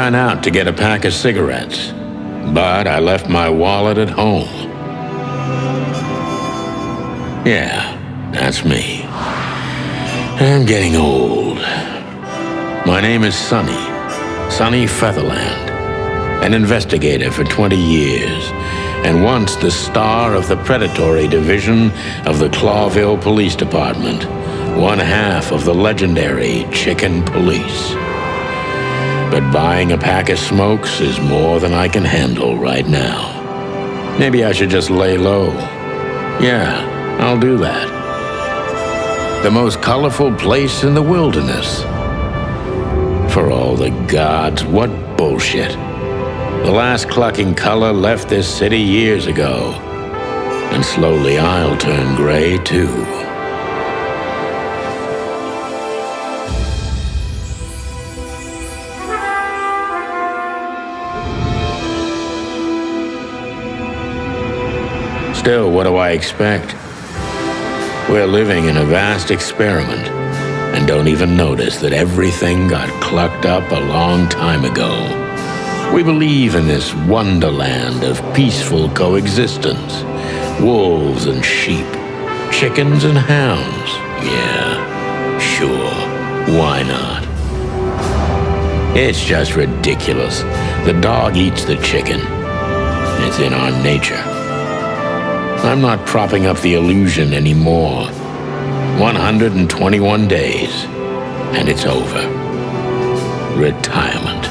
ran out to get a pack of cigarettes, but I left my wallet at home. Yeah, that's me. I'm getting old. My name is Sonny Featherland, an investigator for 20 years, and once the star of the predatory division of the Clawville Police Department, one half of the legendary Chicken Police. But buying a pack of smokes is more than I can handle right now. Maybe I should just lay low. Yeah, I'll do that. The most colorful place in the wilderness. For all the gods, what bullshit. The last clucking color left this city years ago. And slowly I'll turn gray too. Still, what do I expect? We're living in a vast experiment, and don't even notice that everything got clucked up a long time ago. We believe in this wonderland of peaceful coexistence. Wolves and sheep, chickens and hounds. Yeah, sure, why not? It's just ridiculous. The dog eats the chicken. It's in our nature. I'm not propping up the illusion anymore. 121 days, and it's over. Retirement.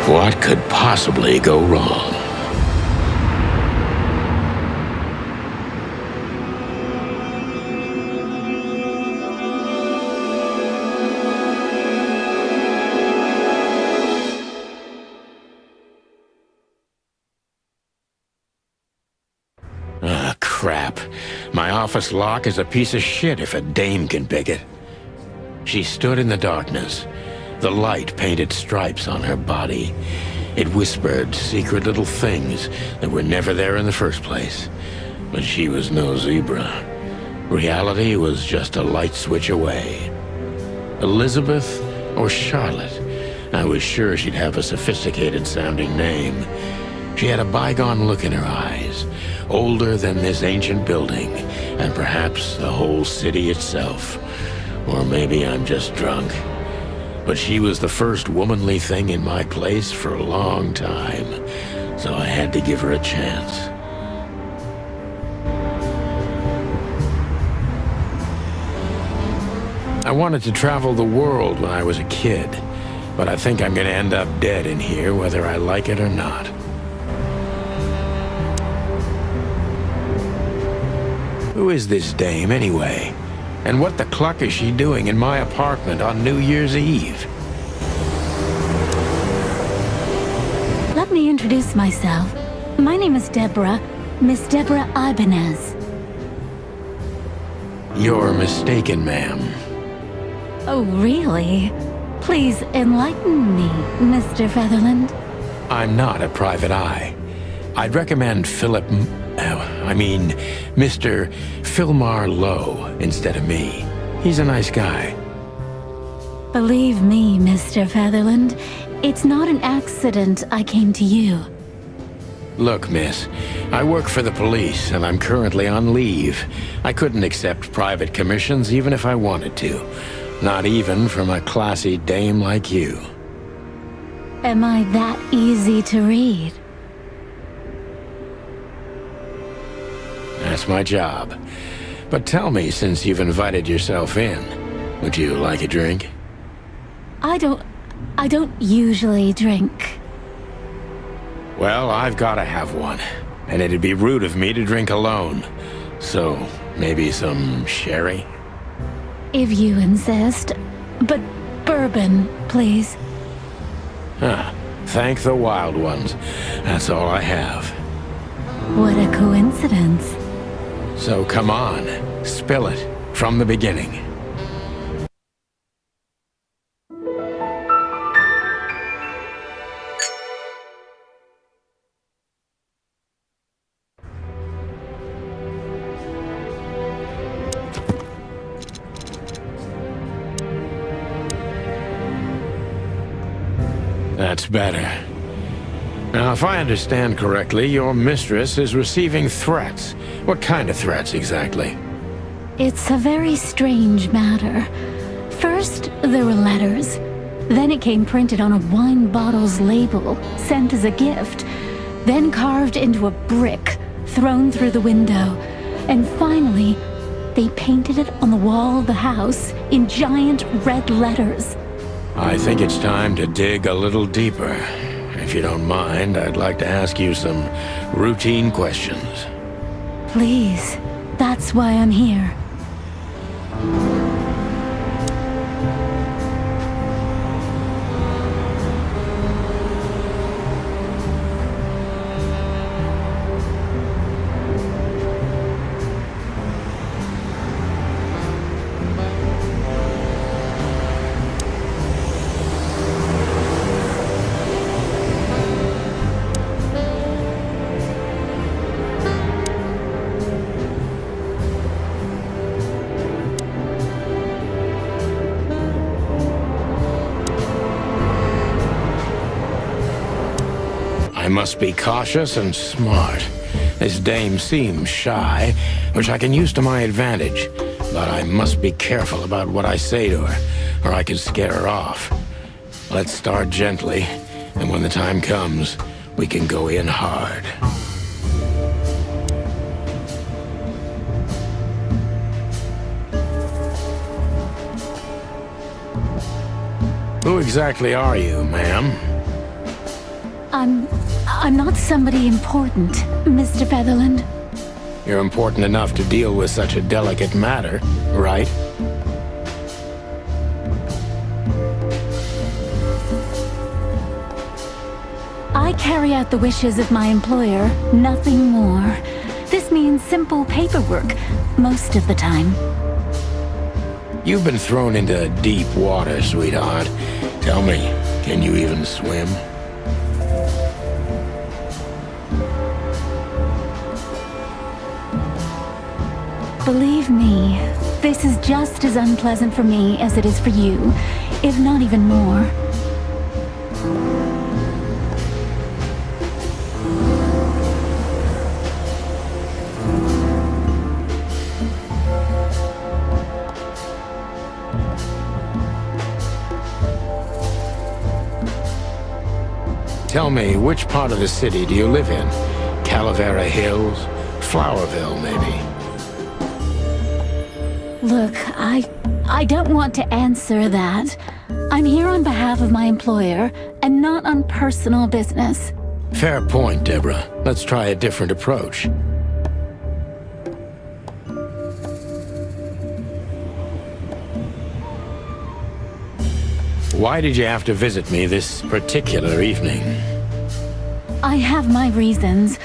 What could possibly go wrong? Ah, crap. My office lock is a piece of shit if a dame can pick it. She stood in the darkness. The light painted stripes on her body. It whispered secret little things that were never there in the first place. But she was no zebra. Reality was just a light switch away. Elizabeth or Charlotte? I was sure she'd have a sophisticated-sounding name. She had a bygone look in her eyes, older than this ancient building, and perhaps the whole city itself. Or maybe I'm just drunk. But she was the first womanly thing in my place for a long time, so I had to give her a chance. I wanted to travel the world when I was a kid, but I think I'm gonna end up dead in here whether I like it or not. Who is this dame, anyway? And what the cluck is she doing in my apartment on New Year's Eve? Let me introduce myself. My name is Deborah, Miss Deborah Ibanez. You're mistaken, ma'am. Oh, really? Please enlighten me, Mr. Featherland. I'm not a private eye. I'd recommend Mr. Philmar Lowe instead of me. He's a nice guy. Believe me, Mr. Featherland, it's not an accident I came to you. Look, miss, I work for the police and I'm currently on leave. I couldn't accept private commissions even if I wanted to. Not even from a classy dame like you. Am I that easy to read? That's my job. But tell me, since you've invited yourself in, would you like a drink? I don't usually drink. Well, I've gotta have one. And it'd be rude of me to drink alone. So, maybe some sherry? If you insist. But bourbon, please. Huh. Thank the wild ones. That's all I have. What a coincidence. So come on, spill it from the beginning. That's better. Now, if I understand correctly, your mistress is receiving threats. What kind of threats, exactly? It's a very strange matter. First, there were letters. Then it came printed on a wine bottle's label, sent as a gift. Then carved into a brick, thrown through the window. And finally, they painted it on the wall of the house in giant red letters. I think it's time to dig a little deeper. If you don't mind, I'd like to ask you some routine questions. Please, that's why I'm here. I must be cautious and smart. This dame seems shy, which I can use to my advantage. But I must be careful about what I say to her, or I could scare her off. Let's start gently, and when the time comes, we can go in hard. Who exactly are you, ma'am? I'm not somebody important, Mr. Featherland. You're important enough to deal with such a delicate matter, right? I carry out the wishes of my employer, nothing more. This means simple paperwork, most of the time. You've been thrown into deep water, sweetheart. Tell me, can you even swim? Believe me, this is just as unpleasant for me as it is for you, if not even more. Tell me, which part of the city do you live in? Calavera Hills? Flowerville, maybe? Look, I don't want to answer that. I'm here on behalf of my employer, and not on personal business. Fair point, Deborah. Let's try a different approach. Why did you have to visit me this particular evening? I have my reasons.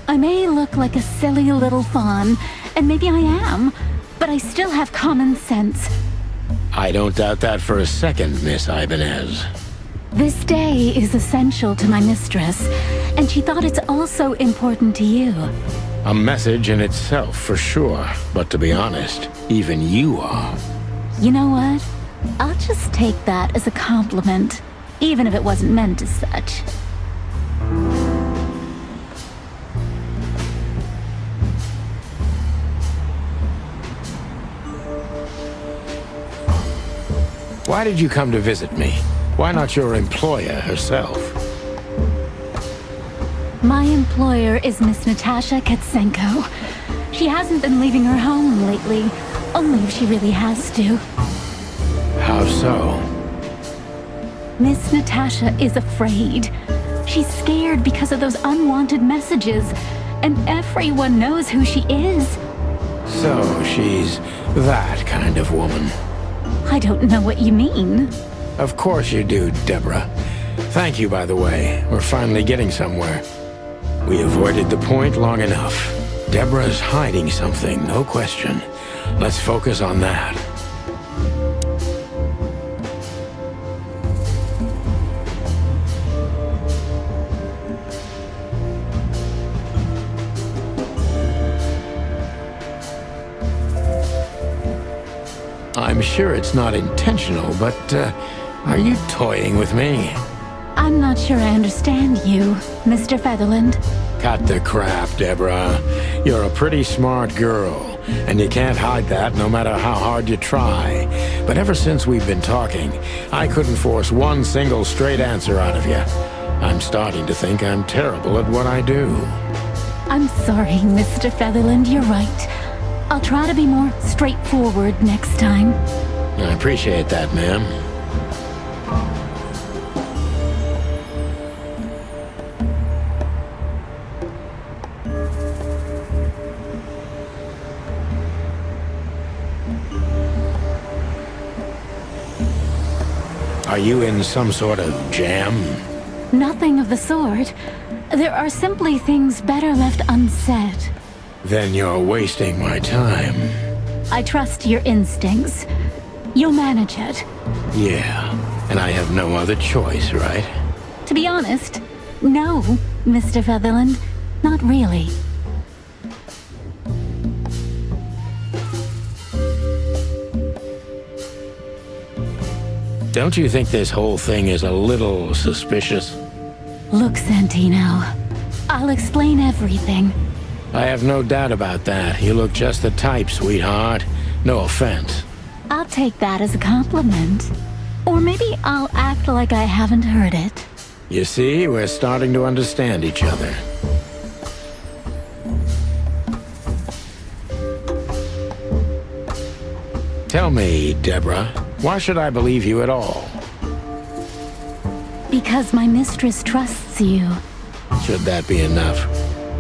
I may look like a silly little fawn, and maybe I am, but I still have common sense. I don't doubt that for a second, Miss Ibanez. This day is essential to my mistress, and she thought it's also important to you. A message in itself, for sure. But to be honest, even you are. You know what? I'll just take that as a compliment, even if it wasn't meant as such. Why did you come to visit me? Why not your employer herself? My employer is Miss Natasha Katsenko. She hasn't been leaving her home lately, only if she really has to. How so? Miss Natasha is afraid. She's scared because of those unwanted messages, and everyone knows who she is. So she's that kind of woman. I don't know what you mean. Of course you do, Deborah. Thank you, by the way. We're finally getting somewhere. We avoided the point long enough. Deborah's hiding something, no question. Let's focus on that. I'm sure it's not intentional, but, are you toying with me? I'm not sure I understand you, Mr. Featherland. Cut the crap, Deborah. You're a pretty smart girl, and you can't hide that no matter how hard you try. But ever since we've been talking, I couldn't force one single straight answer out of you. I'm starting to think I'm terrible at what I do. I'm sorry, Mr. Featherland, you're right. I'll try to be more straightforward next time. I appreciate that, ma'am. Are you in some sort of jam? Nothing of the sort. There are simply things better left unsaid. Then you're wasting my time. I trust your instincts. You'll manage it. Yeah, and I have no other choice, right? To be honest, no, Mr. Featherland. Not really. Don't you think this whole thing is a little suspicious? Look, Santino, I'll explain everything. I have no doubt about that. You look just the type, sweetheart. No offense. I'll take that as a compliment. Or maybe I'll act like I haven't heard it. You see, we're starting to understand each other. Tell me, Deborah, why should I believe you at all? Because my mistress trusts you. Should that be enough?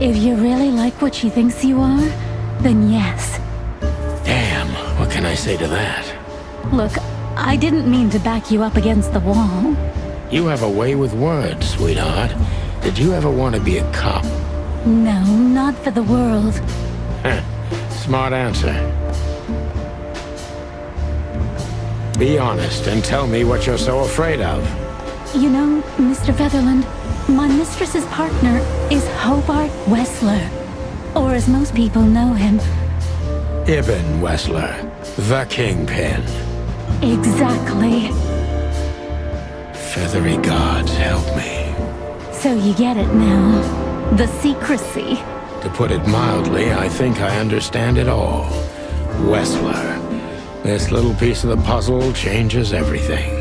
If you really like what she thinks you are, then yes. Damn, what can I say to that? Look, I didn't mean to back you up against the wall. You have a way with words, sweetheart. Did you ever want to be a cop? No, not for the world. Smart answer. Be honest and tell me what you're so afraid of. You know, Mr. Featherland, my mistress's partner is Hobart Wessler. Or as most people know him. Ibn Wessler, the Kingpin. Exactly. Feathery gods help me. So you get it now. The secrecy. To put it mildly, I think I understand it all. Wessler. This little piece of the puzzle changes everything.